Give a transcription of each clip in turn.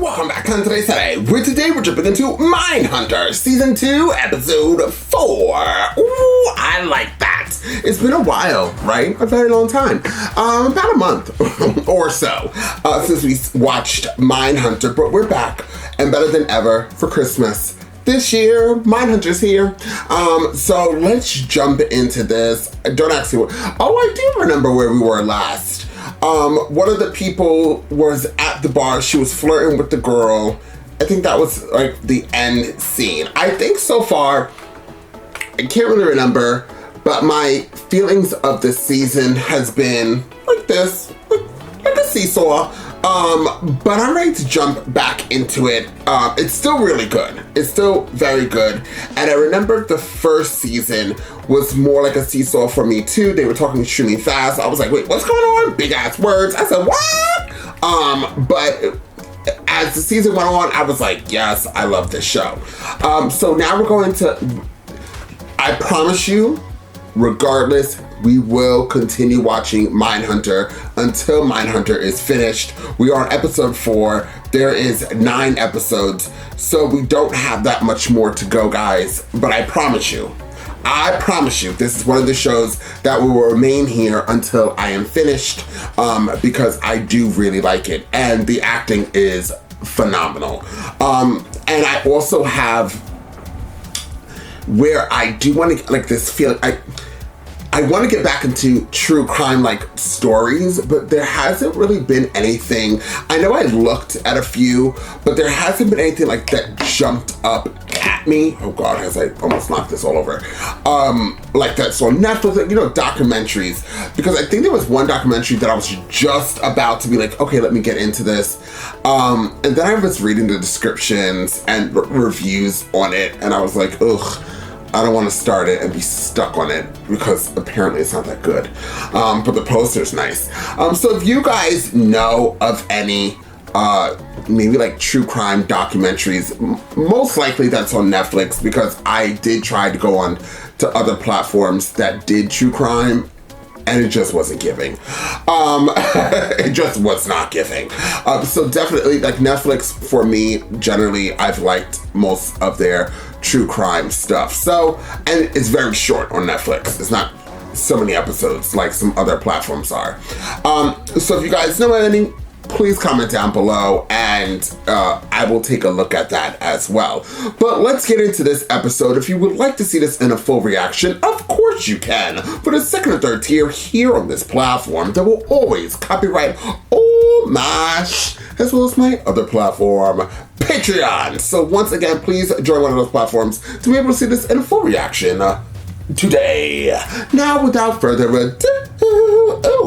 Welcome back to Today's Today, where today we're jumping into Mindhunter, Season 2, Episode 4. Ooh, I like that. It's been a while, right? A very long time. About a month or so since we watched Mindhunter, but we're back and better than ever for Christmas. This year, Mindhunter's here. So let's jump into this. Don't ask me. Oh, I do remember where we were last. One of the people was at the bar. She was flirting with the girl. I think that was like the end scene. I think so far, I can't really remember, but my feelings of the season has been like this, like a seesaw. But I'm ready to jump back into it. It's still really good. It's still very good. And I remember the first season was more like a seesaw for me too. They were talking extremely fast. I was like, wait, what's going on? Big ass words. I said, what? But as the season went on, I was like, yes, I love this show. So now we're going to, I promise you, regardless, we will continue watching Mindhunter until Mindhunter is finished. We are on episode 4. There is 9 episodes, so we don't have that much more to go, guys. But I promise you, this is one of the shows that will remain here until I am finished, because I do really like it, and the acting is phenomenal. And I also have where I do want to like this feeling. I want to get back into true crime like stories, but there hasn't really been anything. I know I looked at a few, but there hasn't been anything like that jumped up at me. Oh God, as I almost knocked this all over. Like that's on Netflix, you know, documentaries. Because I think there was one documentary that I was just about to be like, okay, let me get into this. And then I was reading the descriptions and reviews on it, and I was like, ugh. I don't want to start it and be stuck on it because apparently it's not that good. But the poster's nice. So if you guys know of any maybe like true crime documentaries, most likely that's on Netflix, because I did try to go on to other platforms that did true crime, and it just wasn't giving. It just was not giving. So definitely like Netflix for me, generally I've liked most of their true crime stuff. So, and it's very short on Netflix. It's not so many episodes like some other platforms are. So if you guys know any, please comment down below, and I will take a look at that as well. But let's get into this episode. If you would like to see this in a full reaction, of course you can. For the second or third tier here on this platform, there will always copyright homage, as well as my other platform, Patreon. So once again, please join one of those platforms to be able to see this in a full reaction today. Now, without further ado,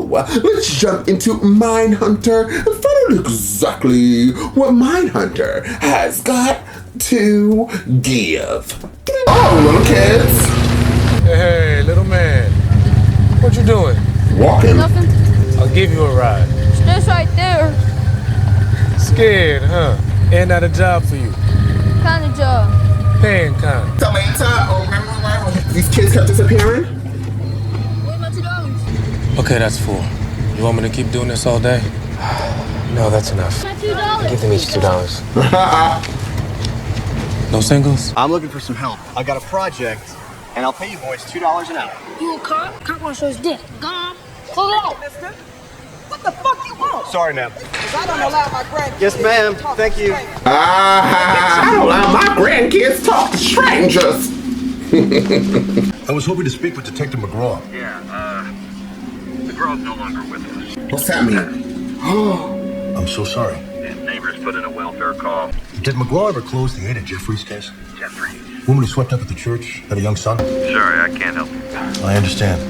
let's jump into Mindhunter and find out exactly what Mindhunter has got to give. Oh, little kids. Hey, little man. What you doing? Walking. Nothing. I'll give you a ride. It's this right there. Scared, huh? Ain't that a job for you? Kind of job. Paying kind. These kids kept disappearing? Where's my $2? Okay, that's 4. You want me to keep doing this all day? No, that's enough. My $2. Give them each $2. No singles? I'm looking for some help. I got a project, and I'll pay you boys $2 an hour. You a cop? Cop wants to show his dick. Gone. Pull it out. What the fuck you want? Sorry, ma'am. Because I don't allow my grandkids. Yes, ma'am. Thank you. I don't allow my grandkids to talk to strangers. I was hoping to speak with Detective McGraw. Yeah, the girl's no longer with us. What's that mean? I'm so sorry. And neighbors put in a welfare call. Did McGraw ever close the 8 at Jeffrey's case? Jeffrey. Woman who swept up at the church, had a young son? Sorry, I can't help you. I understand.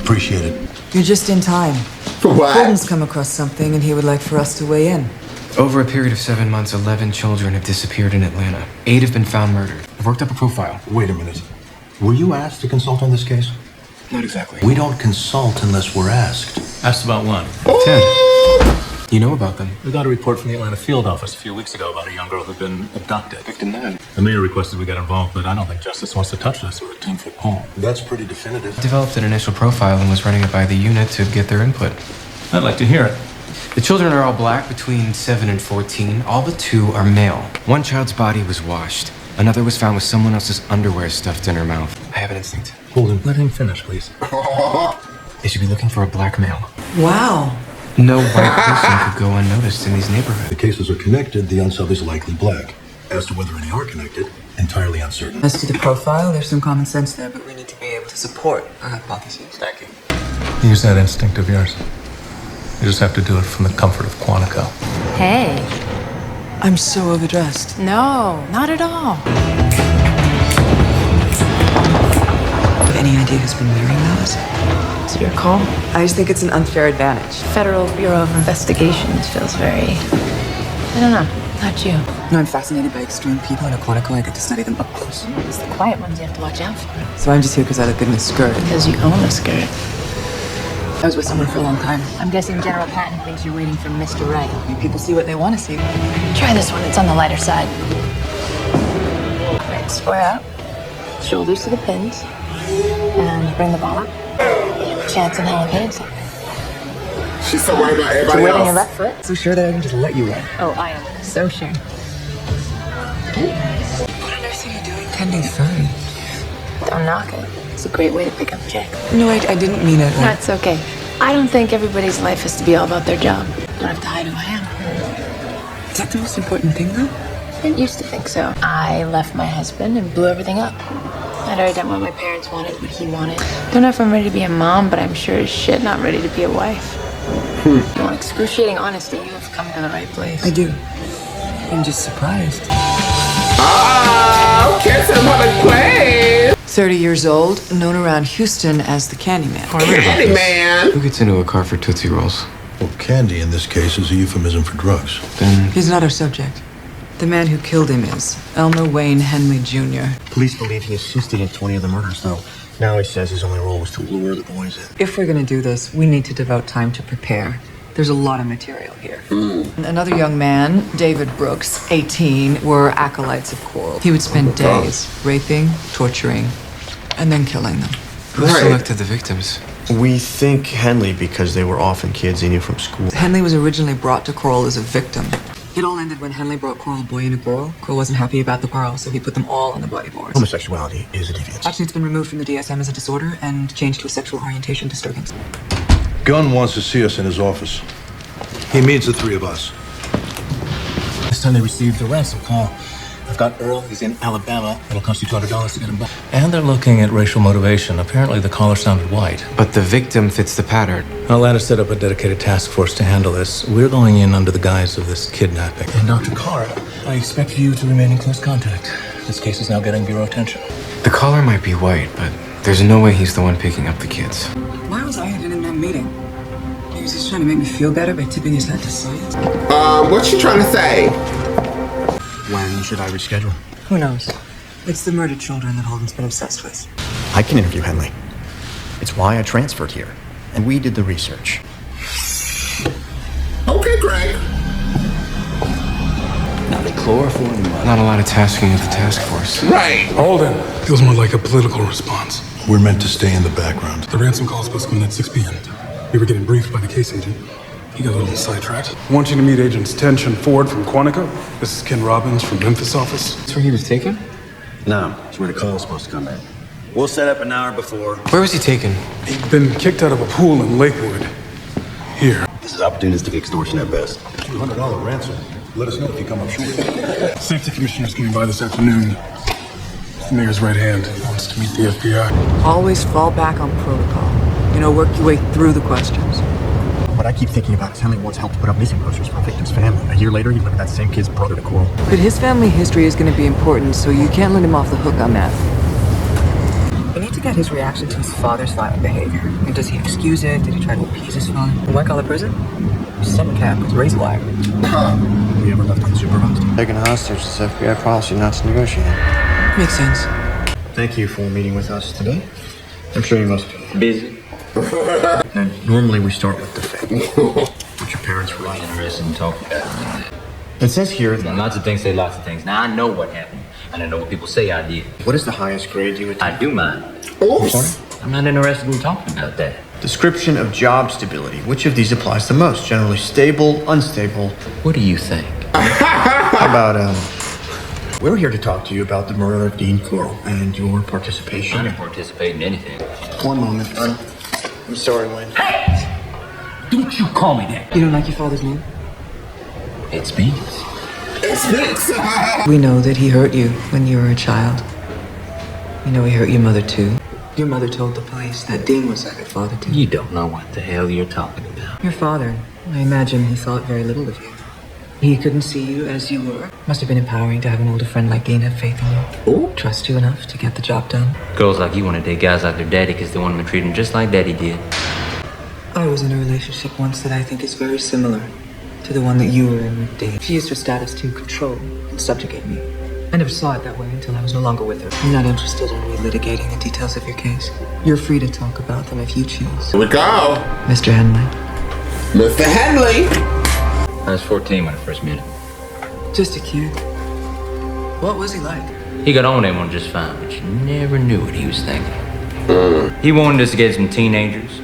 Appreciate it. You're just in time. For what? Holden's come across something, and he would like for us to weigh in. Over a period of 7 months, 11 children have disappeared in Atlanta. 8 have been found murdered. I've worked up a profile. Wait a minute. Were you asked to consult on this case? Not exactly. We don't consult unless we're asked. Asked about one. 10. You know about them. We got a report from the Atlanta field office a few weeks ago about a young girl who'd been abducted. Victim 9. The mayor requested we get involved, but I don't think justice wants to touch this with a 10-foot pole. That's pretty definitive. Developed an initial profile and was running it by the unit to get their input. I'd like to hear it. The children are all black, between 7 and 14. All but 2 are male. One child's body was washed. Another was found with someone else's underwear stuffed in her mouth. I have an instinct. Holden, let him finish, please. They should be looking for a black male. Wow. No white person could go unnoticed in these neighborhoods. The cases are connected, the unsub is likely black. As to whether any are connected, entirely uncertain. As to the profile, there's some common sense there, but we need to be able to support our hypotheses. Thank you. Use that instinct of yours. You just have to do it from the comfort of Quantico. Hey. I'm so overdressed. No, not at all. Any idea who's been wearing those? It's your call. I just think it's an unfair advantage. Federal Bureau of Investigations feels very... I don't know. Not you. No, I'm fascinated by extreme people, and at Quantico I get to study them up close. It's the quiet ones you have to watch out for. So I'm just here because I look good in a skirt. Because you own a skirt. I was with someone for a long time. I'm guessing General Patton thinks you're waiting for Mr. Right. People see what they want to see. Try this one. It's on the lighter side. Right, square out. Shoulders to the pins. And bring the ball up. Chance in hell of hitting something. She's so worried about So everybody wait on your else. left foot. So sure that I can just let you in. Oh, I am so sure. What on earth are you doing tending fern? Don't knock it. It's a great way to pick up a chick. No, I didn't mean it. No, it's okay. I don't think everybody's life has to be all about their job. Don't have to hide who I am. Is that the most important thing, though? I used to think so. I left my husband and blew everything up. I'd already done what my parents wanted, what he wanted. Don't know if I'm ready to be a mom, but I'm sure as shit not ready to be a wife. You want excruciating honesty, you have come to the right place. I do. I'm just surprised. Oh, kiss him on the place. 30 years old, known around Houston as the Candyman. Candyman. Who gets into a car for Tootsie Rolls? Well, candy in this case is a euphemism for drugs. Then He's not our subject. The man who killed him is Elmer Wayne Henley Jr. Police believe he assisted in 20 of the murders, though. Now he says his only role was to lure the boys in. If we're gonna do this, we need to devote time to prepare. There's a lot of material here. Another young man, David Brooks, 18, were acolytes of Coral. He would spend days raping, torturing, and then killing them. who selected the victims? We think Henley because they were often kids he knew from school. Henley was originally brought to Coral as a victim. It all ended when Henley brought Coral a boy and a girl. Coral wasn't happy about the quarrel, so he put them all on the bloody boards. Homosexuality is a deviance. Actually, it's been removed from the DSM as a disorder and changed to a sexual orientation disturbance. Gunn wants to see us in his office. He meets the three of us. This time they received a ransom call. I've got Earl. He's in Alabama. It'll cost you $200 to get him back. And they're looking at racial motivation. Apparently the caller sounded white. But the victim fits the pattern. I'll let us set up a dedicated task force to handle this. We're going in under the guise of this kidnapping. And Dr. Carr, I expect you to remain in close contact. This case is now getting bureau attention. The caller might be white, but there's no way he's the one picking up the kids. Why was I even in that meeting? He was just trying to make me feel better by tipping his hat to science. What's she trying to say? When should I reschedule? Who knows? It's the murdered children that Holden's been obsessed with. I can interview Henley. It's why I transferred here. And we did the research. Okay, Greg. Now they chloroform him. Not a lot of tasking of the task force. Right. Holden. Feels more like a political response. We're meant to stay in the background. The ransom call is supposed to come in at 6 p.m. We were getting briefed by the case agent. He got a little sidetracked. Want you to meet Agents Tench and Ford from Quantico. This is Ken Robbins from Memphis office. That's where he was taken? No, it's where the call is supposed to come in. We'll set up an hour before. Where was he taken? He'd been kicked out of a pool in Lakewood. Here. This is opportunistic extortion at best. $200 ransom. Let us know if you come up short. Safety commissioner's coming by this afternoon. The mayor's right hand. He wants to meet the FBI. Always fall back on protocol. You know, work your way through the questions. What I keep thinking about is Henley once helped put up missing posters for a victim's family. A year later, he looked at that same kid's brother to Coral. But his family history is going to be important, so you can't let him off the hook on that. We need to get his reaction to his father's violent behavior. And does he excuse it? Did he try to appease his father? The white collar prison? Summer camp was razor wire. We ever left unsupervised? Taking a hostage is FBI policy not to negotiate. Makes sense. Thank you for meeting with us today. I'm sure you must be busy. And normally we start with the fact. What your parents were like. Interested in talking about it. It says here that... Lots of things say lots of things. Now I know what happened. And I know what people say I did. What is the highest grade you would take? I do mine. Oops. I'm not interested in talking about that. Description of job stability. Which of these applies the most? Generally stable, unstable. What do you think? How about, we're here to talk to you about the murder of Dean Coral and your participation. I didn't participate in anything. One moment. I'm sorry, Wayne. Don't you call me that. You don't like your father's name? It speaks. It speaks. We know that he hurt you when you were a child. We know he hurt your mother too. Your mother told the police that Dean was like her father too. You don't know what the hell you're talking about. Your father, I imagine he thought very little of you. He couldn't see you as you were. Must have been empowering to have an older friend like Dean have faith in you. Ooh. Trust you enough to get the job done. Girls like you want to date guys like their daddy because they want them to treat them just like daddy did. I was in a relationship once that I think is very similar to the one that you were in with Dean. She used her status to control and subjugate me. I never saw it that way until I was no longer with her. I'm not interested in relitigating the details of your case. You're free to talk about them if you choose. Here we go. Mr. Henley. Mr. Henley. I was 14 when I first met him. Just a kid. What was he like? He got on everyone just fine, but you never knew what he was thinking. He wanted us to get some teenagers,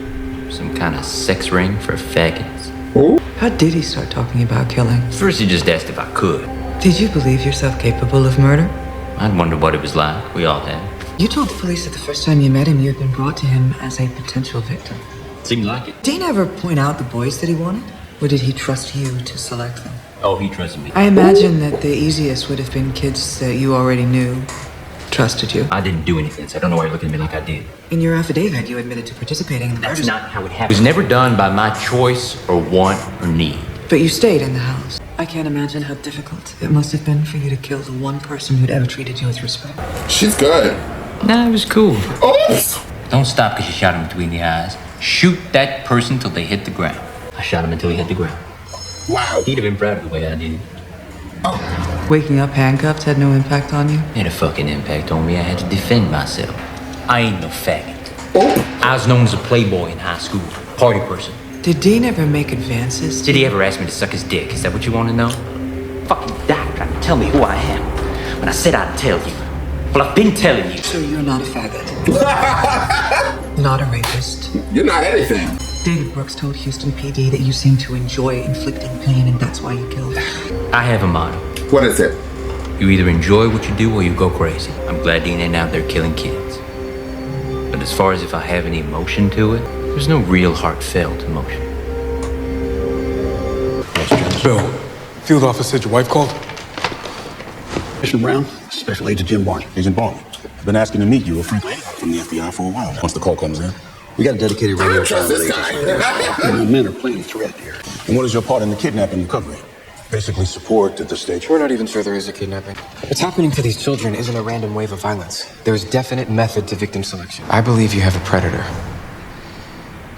some kind of sex ring for faggots. Ooh. How did he start talking about killing? First he just asked if I could. Did you believe yourself capable of murder? I'd wondered what it was like. We all had. You told the police that the first time you met him, you had been brought to him as a potential victim. Seemed like it. Did he ever point out the boys that he wanted? Or did he trust you to select them? Oh, he trusted me. I imagine that the easiest would have been kids that you already knew, trusted you. I didn't do anything, so I don't know why you're looking at me like I did. In your affidavit, you admitted to participating in the That's murders. not how it happened. It was never done by my choice or want or need. But you stayed in the house. I can't imagine how difficult it must have been for you to kill the one person who'd ever treated you with respect. She's good. Nah, it was cool. Oh. Don't stop because you shot him between the eyes. Shoot that person till they hit the ground. I shot him until he hit the ground. Wow. He'd have been proud of the way I did it. Oh. Waking up handcuffed had no impact on you? It had a fucking impact on me. I had to defend myself. I ain't no faggot. Oh. I was known as a playboy in high school. Party person. Did Dean ever make advances? Did he ever ask me to suck his dick? Is that what you want to know? Fucking die trying to tell me who I am. When I said I'd tell you. Well, I've been telling you. So you're not a faggot. Not a rapist. You're not anything. David Brooks told Houston PD that you seem to enjoy inflicting pain and that's why you killed. I have a motto. What is it? You either enjoy what you do or you go crazy. I'm glad Dean ain't out there killing kids. But as far as if I have any emotion to it, there's no real heartfelt emotion. Bill, field office said your wife called? Commissioner Brown, Special Agent Jim Barney. Agent Barney. I've been asking to meet you, or frankly, from the FBI for a while now. Once the call comes in. We got a dedicated radio trust this guy. My men are playing a threat here. And what is your part in the kidnapping recovery? Basically support at this stage. We're not even sure there is a kidnapping. What's happening to these children isn't a random wave of violence. There's definite method to victim selection. I believe you have a predator.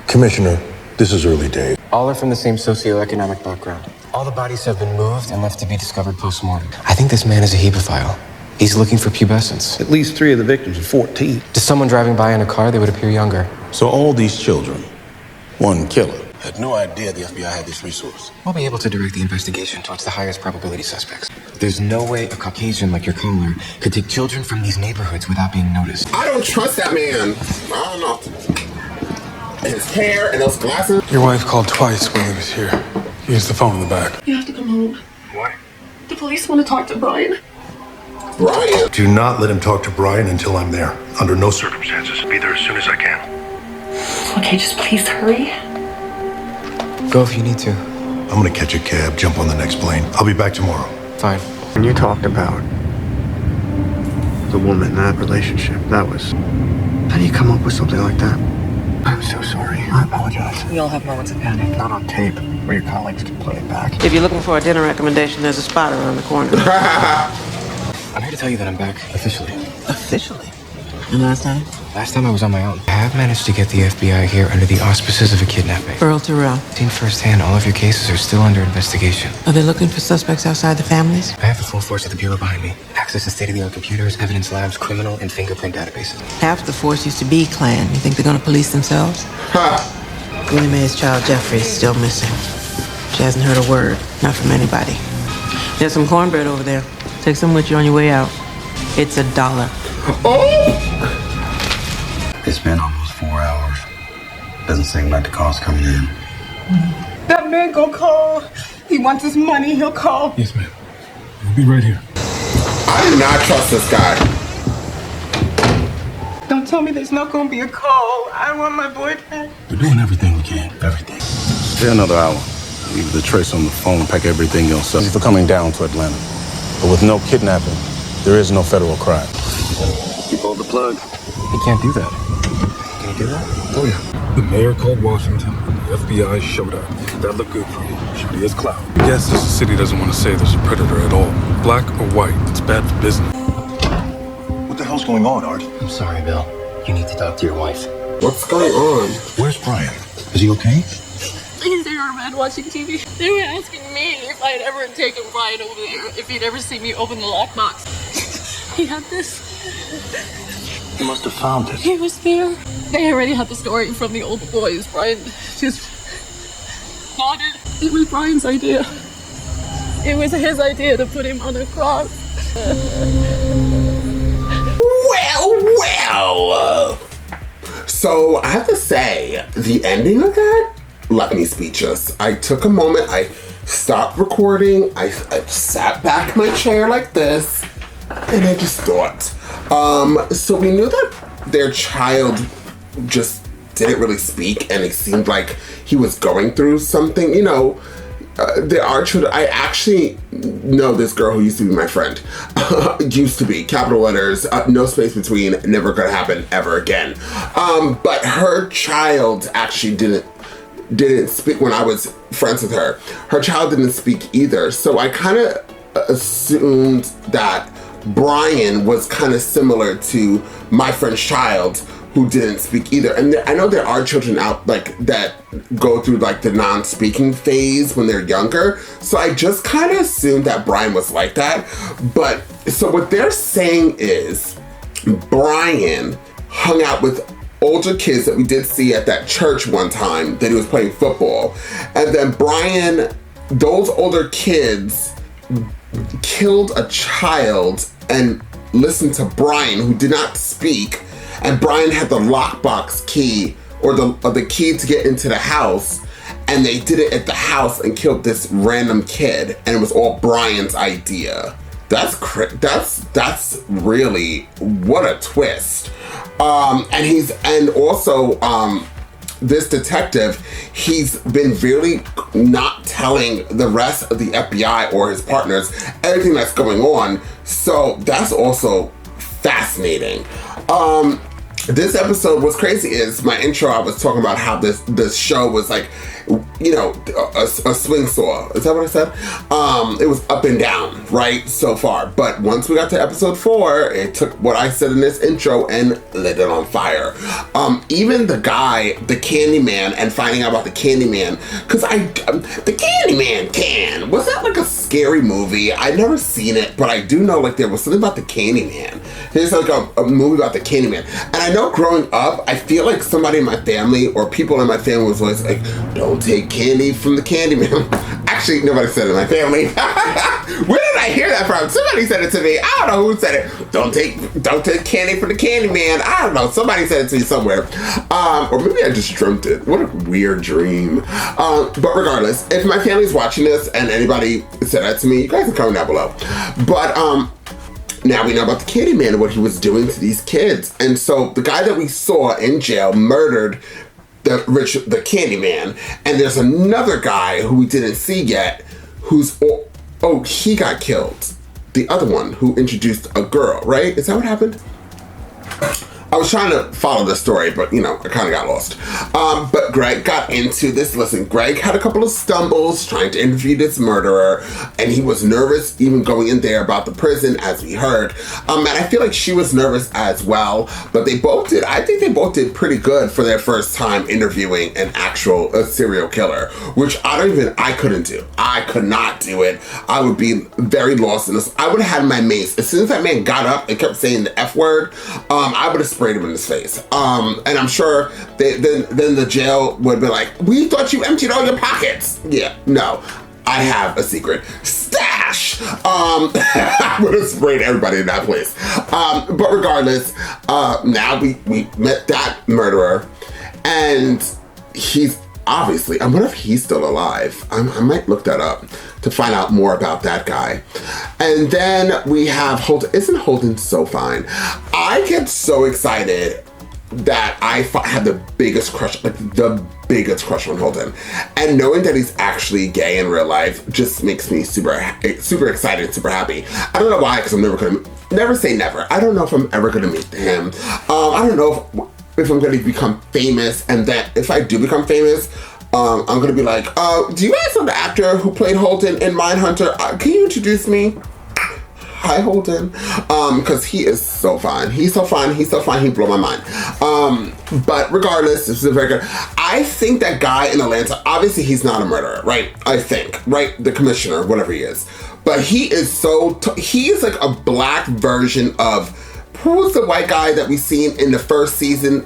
Commissioner, this is early days. All are from the same socioeconomic background. All the bodies have been moved and left to be discovered post-mortem. I think this man is a hebephile. He's looking for pubescence. At least 3 of the victims are 14. To someone driving by in a car, they would appear younger. So all these children, one killer, had no idea the FBI had this resource. We'll be able to direct the investigation towards the highest probability suspects. There's no way a Caucasian like your caller could take children from these neighborhoods without being noticed. I don't trust that man. I don't know. His hair and those glasses. Your wife called twice when he was here. He used the phone in the back. You have to come home. Why? The police want to talk to Brian. Brian? Do not let him talk to Brian until I'm there. Under no circumstances. Be there as soon as I can. Okay, just please hurry. Go if you need to. I'm gonna catch a cab, jump on the next plane. I'll be back tomorrow. Fine. When you talked about the woman in that relationship, that was... How do you come up with something like that? I'm so sorry. I apologize. We all have moments of panic. Not on tape, where your colleagues can play it back. If you're looking for a dinner recommendation, there's a spot around the corner. I'm here to tell you that I'm back, officially. Officially? And last time? Last time I was on my own. I have managed to get the FBI here under the auspices of a kidnapping. Earl Terrell. Seen firsthand, all of your cases are still under investigation. Are they looking for suspects outside the families? I have the full force of the Bureau behind me. Access to state-of-the-art computers, evidence labs, criminal and fingerprint databases. Half the force used to be Klan. You think they're gonna police themselves? Winnie Mae's child Jeffrey is still missing. She hasn't heard a word. Not from anybody. There's some cornbread over there. Take some with you on your way out. It's $1. It's been almost 4 hours. Doesn't seem like the call's coming in. That man gonna call. He wants his money, he'll call. Yes, ma'am. We'll be right here. I do not trust this guy. Don't tell me there's not gonna be a call. I want my boy back. We're doing everything we can. Everything. Stay another hour. Leave the trace on the phone, pack everything else up. For coming down to Atlanta. But with no kidnapping, there is no federal crime. You pulled the plug. He can't do that. Can he do that? Oh, yeah. The mayor called Washington, and the FBI showed up. That looked good for you. Shooty as cloud. I guess the city doesn't want to say there's a predator at all. Black or white, it's bad for business. What the hell's going on, Art? I'm sorry, Bill. You need to talk to your wife. What's going on? Where's Brian? Is he okay? They were mad watching TV. They were asking me if I'd ever taken Brian over there, if he'd ever seen me open the lockbox. He had this. He must have found it. He was there. They already had the story from the old boys. Brian just nodded. It was Brian's idea. It was his idea to put him on the cross. Well. So I have to say, the ending of that left me speechless. I took a moment, I stopped recording, I sat back in my chair like this, and I just thought. So we knew that their child just didn't really speak, and it seemed like he was going through something. You know, there are children. I actually know this girl who used to be my friend. Used to be, capital letters, no space between, never gonna happen ever again. But her child actually didn't speak when I was friends with her. Her child didn't speak either. So I kind of assumed that Brian was kind of similar to my friend's child who didn't speak either. And I know there are children out like that go through like the non-speaking phase when they're younger. So I just kind of assumed that Brian was like that. But so what they're saying is Brian hung out with older kids that we did see at that church one time that he was playing football. And then Brian, those older kids killed a child and listened to Brian, who did not speak. And Brian had the lockbox key or the key to get into the house. And they did it at the house and killed this random kid. And it was all Brian's idea. That's really, what a twist. And also this detective, he's been really not telling the rest of the FBI or his partners everything that's going on. So that's also fascinating. This episode was crazy. Is my intro, I was talking about how this show was like, you know, a swing saw. Is that what I said? It was up and down, right, so far. But once we got to episode 4, it took what I said in this intro and lit it on fire. Even the guy, the Candyman, and finding out about the Candyman, because the Candyman was that like a scary movie? I'd never seen it, but I do know like there was something about the Candyman. There's like a movie about the Candyman. And I know growing up, I feel like somebody in my family or people in my family was always like, don't take candy from the Candyman. Actually, nobody said it in my family. Where did I hear that from? Somebody said it to me. I don't know who said it. Don't take candy from the Candyman. I don't know. Somebody said it to me somewhere. Or maybe I just dreamt it. What a weird dream. But regardless, if my family's watching this and anybody said that to me, you guys can comment down below. But now we know about the Candyman and what he was doing to these kids. And so the guy that we saw in jail murdered the Candyman. And there's another guy who we didn't see yet who's, he got killed. The other one who introduced a girl, right? Is that what happened? I was trying to follow the story, but you know, I kind of got lost. But Greg got into this. Listen, Greg had a couple of stumbles trying to interview this murderer, and he was nervous even going in there about the prison, as we heard. And I feel like she was nervous as well, but I think they both did pretty good for their first time interviewing an actual serial killer, which I couldn't do. I could not do it. I would be very lost in this. I would have had my mace. As soon as that man got up and kept saying the F word, I would have sprayed him in his face. And I'm sure then the jail would be like, we thought you emptied all your pockets. Yeah, no, I have a secret stash. I would have sprayed everybody in that place. But regardless, now we met that murderer, and he's obviously, I wonder if he's still alive. I might look that up to find out more about that guy. And then we have Holden. Isn't Holden so fine? I get so excited that I had the biggest crush on Holden. And knowing that he's actually gay in real life just makes me super excited and super happy. I don't know why, because I'm never say never. I don't know if I'm ever gonna meet him. I don't know if I'm gonna become famous, and that if I do become famous, I'm gonna be like, do you guys know the actor who played Holden in Mindhunter? Can you introduce me? Hi, Holden. Because he is so fine. He's so fine. He blew my mind. But regardless, this is very good. I think that guy in Atlanta, obviously he's not a murderer, right? I think, right? The commissioner, whatever he is. But he is he is like a black version of, who was the white guy that we seen in the first season?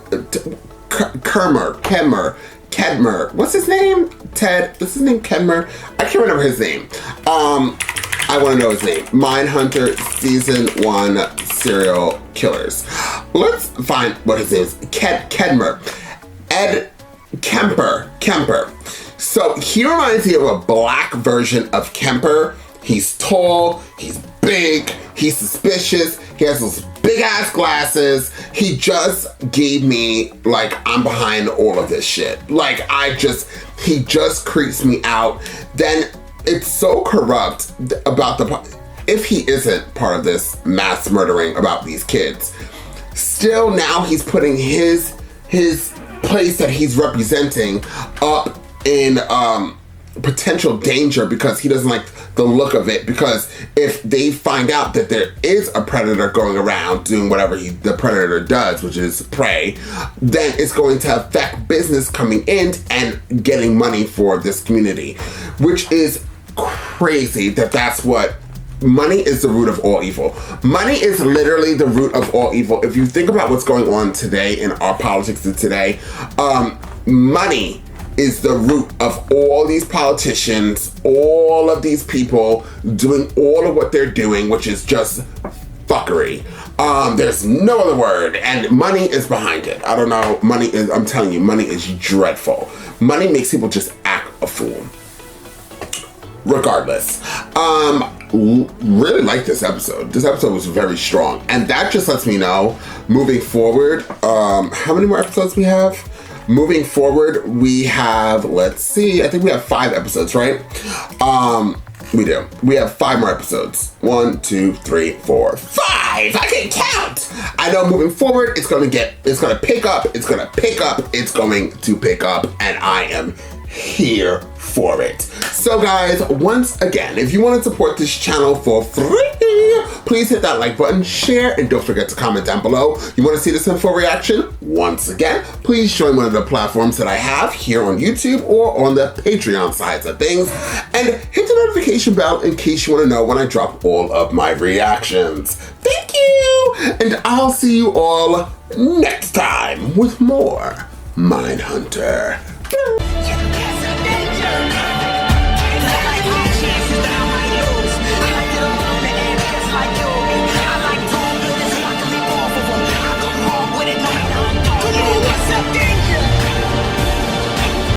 Kedmer. What's his name? Ted. What's his name? Kedmer. I can't remember his name. I want to know his name. Mindhunter season 1 serial killers. Let's find what his name is. Kedmer. Ed Kemper. So he reminds me of a black version of Kemper. He's tall. He's big. He's suspicious. He has those big ass glasses. He just gave me, like, I'm behind all of this shit. Like, he just creeps me out. Then it's so corrupt about if he isn't part of this mass murdering about these kids. Still now he's putting his place that he's representing up in potential danger because he doesn't like the look of it, because if they find out that there is a predator going around doing whatever the predator does, which is prey, then it's going to affect business coming in and getting money for this community, which is crazy. That's what money is, the root of all evil. Money is literally the root of all evil. If you think about what's going on today in our politics of today, money is the root of all these politicians, all of these people doing all of what they're doing, which is just fuckery. There's no other word, and money is behind it. I don't know, I'm telling you, money is dreadful. Money makes people just act a fool. Regardless, really like this episode. This episode was very strong, and that just lets me know, moving forward, how many more episodes we have? Moving forward, we have, let's see, I think we have 5 episodes, right? We do. We have 5 more episodes. 1, 2, 3, 4, 5! I can count! I know moving forward, it's gonna pick up, and I am here for it. So guys, once again, if you want to support this channel for free, please hit that like button, share, and don't forget to comment down below. You want to see this in full reaction? Once again, please join one of the platforms that I have here on YouTube or on the Patreon sides of things, and hit the notification bell in case you want to know when I drop all of my reactions. Thank you, and I'll see you all next time with more Mindhunter.